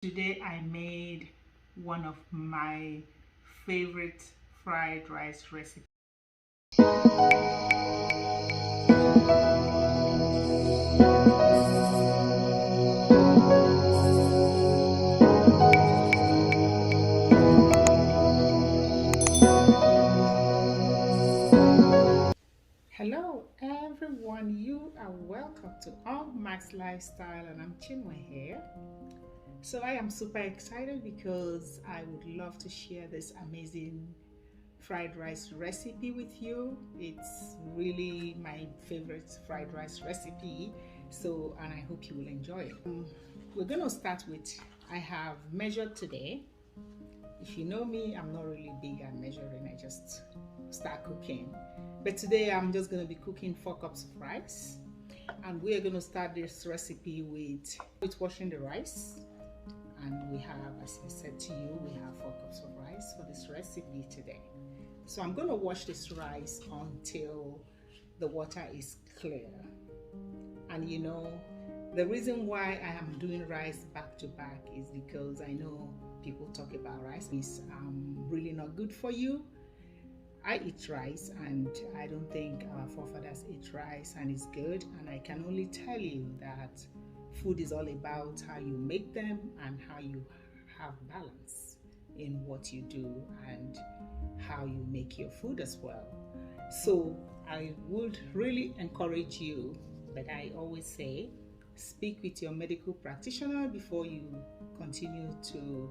Today I made one of my favorite fried rice recipes. Hello everyone, you are welcome to All Max Lifestyle and I'm Chinwe here. So I am super excited because I would love to share this amazing fried rice recipe with you. It's really my favorite fried rice recipe, and I hope you will enjoy it. We're going to start with, I have measured today. If you know me, I'm not really big at measuring, I just start cooking. But today I'm just going to be cooking 4 cups of rice, and we're going to start this recipe with washing the rice. And we have, as I said to you, we have 4 cups of rice for this recipe today. So I'm going to wash this rice until the water is clear. And you know, the reason why I am doing rice back to back is because I know people talk about rice is really not good for you. I eat rice and I don't think our forefathers ate rice and it's good, and I can only tell you that food is all about how you make them and how you have balance in what you do and how you make your food as well. So I would really encourage you, but I always say, speak with your medical practitioner before you continue to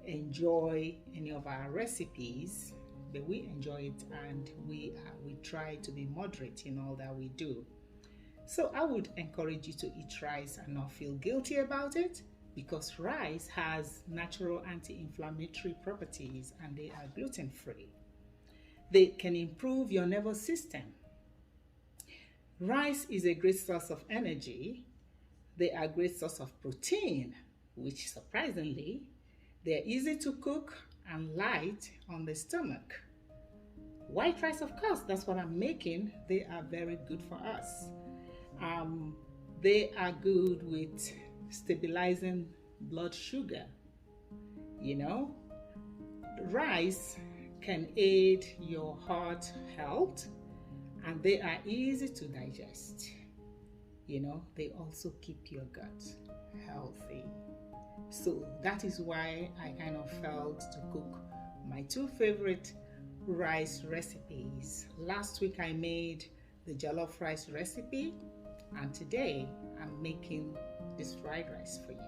enjoy any of our recipes. But we enjoy it and we try to be moderate in all that we do. So I would encourage you to eat rice and not feel guilty about it, because rice has natural anti-inflammatory properties and they are gluten-free. They can improve your nervous system. Rice is a great source of energy. They are a great source of protein, which surprisingly, they're easy to cook and light on the stomach. White rice, of course, that's what I'm making. They are very good for us. They are good with stabilizing blood sugar. You know, rice can aid your heart health and they are easy to digest. You know, they also keep your gut healthy. So that is why I kind of felt to cook my 2 favorite rice recipes. Last week I made the jollof rice recipe, and today I'm making this fried rice for you.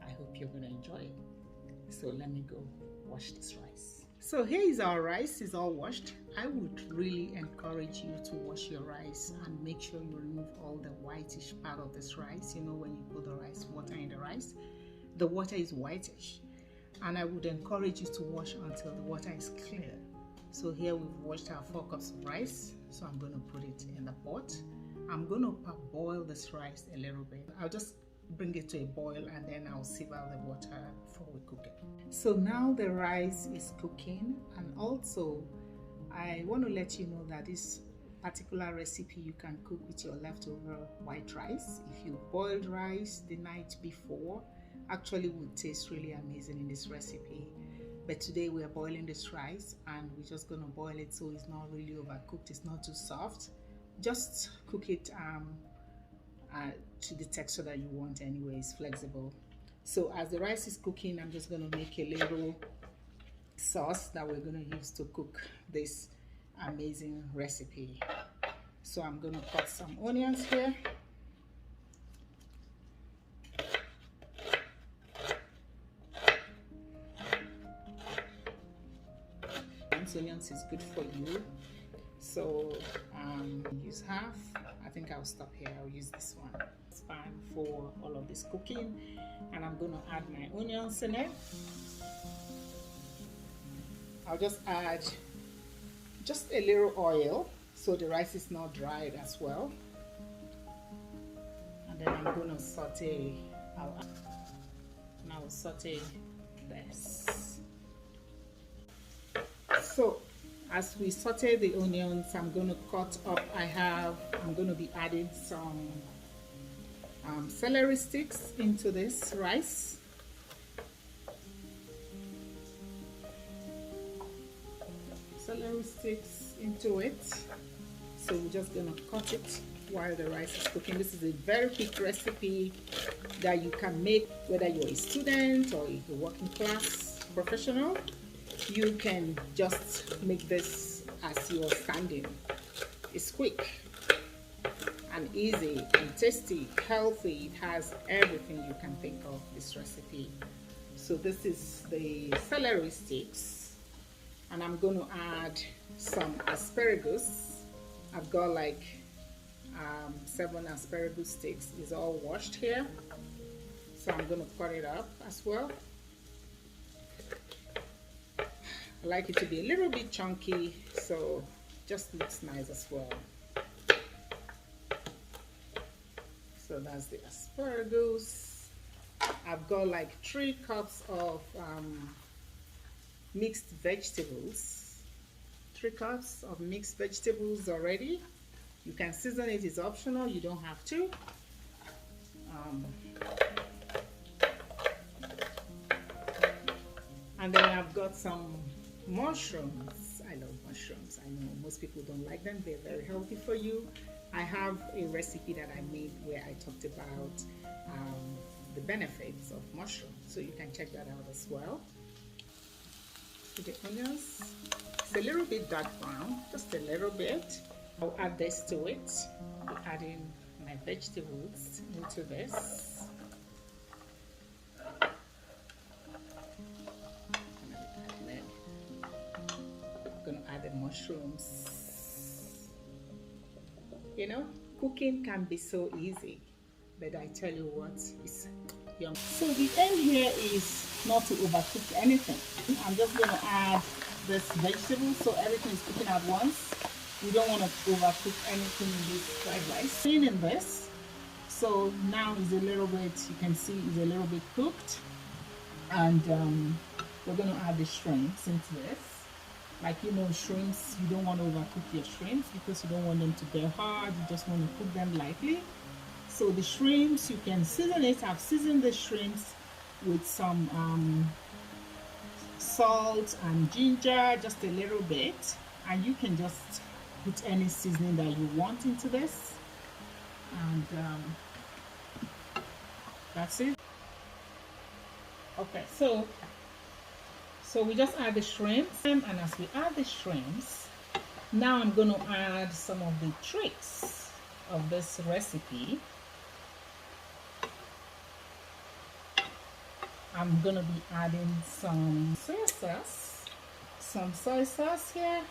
I hope you're going to enjoy it. So let me go wash this rice. So here is our rice, it's all washed. I would really encourage you to wash your rice and make sure you remove all the whitish part of this rice. You know, when you put the water in the rice, the water is whitish, and I would encourage you to wash until the water is clear. So here we've washed our 4 cups of rice, so I'm going to put it in the pot. I'm going to boil this rice a little bit. I'll just bring it to a boil and then I'll sieve out the water before we cook it. So now the rice is cooking, and also I want to let you know that this particular recipe you can cook with your leftover white rice. If you boiled rice the night before, actually would taste really amazing in this recipe. But today we are boiling this rice and we're just going to boil it so it's not really overcooked, it's not too soft. Just cook it to the texture that you want anyway. It's flexible. So as the rice is cooking, I'm just going to make a little sauce that we're going to use to cook this amazing recipe. So I'm going to cut some onions here. Onions is good for you, so use half. I think I'll stop here. I'll use this one. Pan for all of this cooking, and I'm going to add my onions in it. I'll just add just a little oil so the rice is not dried as well, and then I'm going to saute. I'll saute this. So as we saute the onions, I'm going to cut up. I'm going to be adding some celery sticks into this rice. celery sticks into it. So we're just gonna cut it while the rice is cooking. This is a very quick recipe that you can make whether you're a student or a working class professional. You can just make this as you're standing. It's quick and easy and tasty, healthy. It has everything you can think of, this recipe. So this is the celery sticks, and I'm going to add some asparagus. I've got like 7 asparagus sticks. It's all washed here, so I'm going to cut it up as well. I like it to be a little bit chunky, so just looks nice as well. So that's the asparagus. I've got like 3 cups of mixed vegetables. 3 cups of mixed vegetables already. You can season it, it's optional, you don't have to. And then I've got some mushrooms. I love mushrooms. I know most people don't like them. They're very healthy for you. I have a recipe that I made where I talked about the benefits of mushrooms, so you can check that out as well. So the onions, it's a little bit dark brown, just a little bit. I'll add this to it. I'll add in my vegetables into this. I'm gonna add the mushrooms. You know, cooking can be so easy, but I tell you what, it's yum. So the aim here is not to overcook anything. I'm just going to add this vegetable so everything is cooking at once. We don't want to overcook anything in this fried rice. In this, so now it's a little bit, you can see it's a little bit cooked, and we're going to add the shrimps into this. Like, you know, shrimps, you don't want to overcook your shrimps because you don't want them to get hard. You just want to cook them lightly. So the shrimps, you can season it. I've seasoned the shrimps with some salt and ginger, just a little bit. And you can just put any seasoning that you want into this. And that's it. Okay, so we just add the shrimps, and as we add the shrimps, now I'm going to add some of the tricks of this recipe. I'm going to be adding some soy sauce here.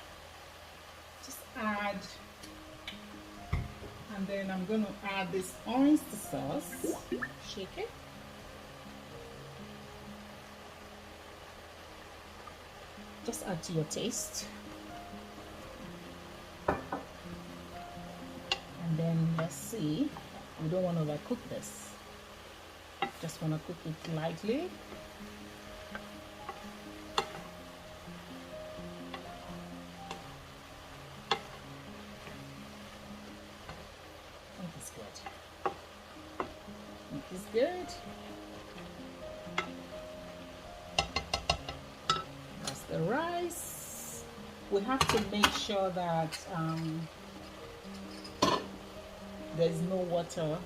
Just add, and then I'm going to add this oyster sauce. Shake it. Just add to your taste. And then let's see, we don't want to overcook this. Just want to cook it lightly. I think it's good. I think it's good. The rice, we have to make sure that there's no water,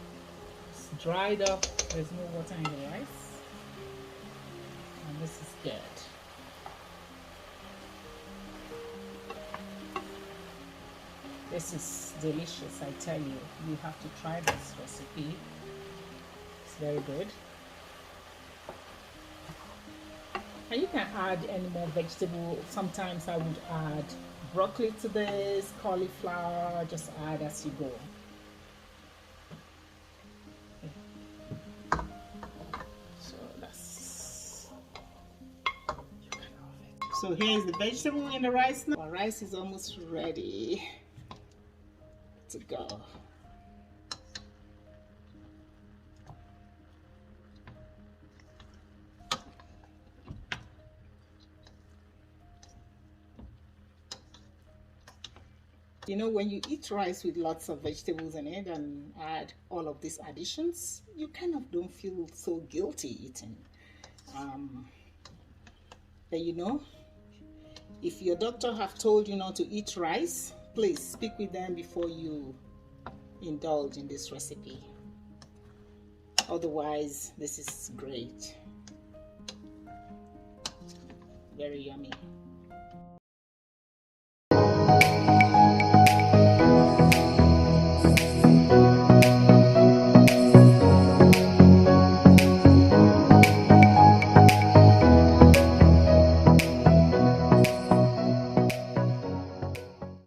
it's dried up, there's no water in the rice, and this is good. This is delicious, I tell you. You have to try this recipe. It's very good. And you can add any more vegetable. Sometimes I would add broccoli to this, cauliflower, just add as you go. So that's, so here's the vegetable in the rice now. Our rice is almost ready to go. You know, when you eat rice with lots of vegetables in it and add all of these additions, you kind of don't feel so guilty eating. But you know, If your doctor have told you not to eat rice, please speak with them before you indulge in this recipe. Otherwise, this is great. Very yummy.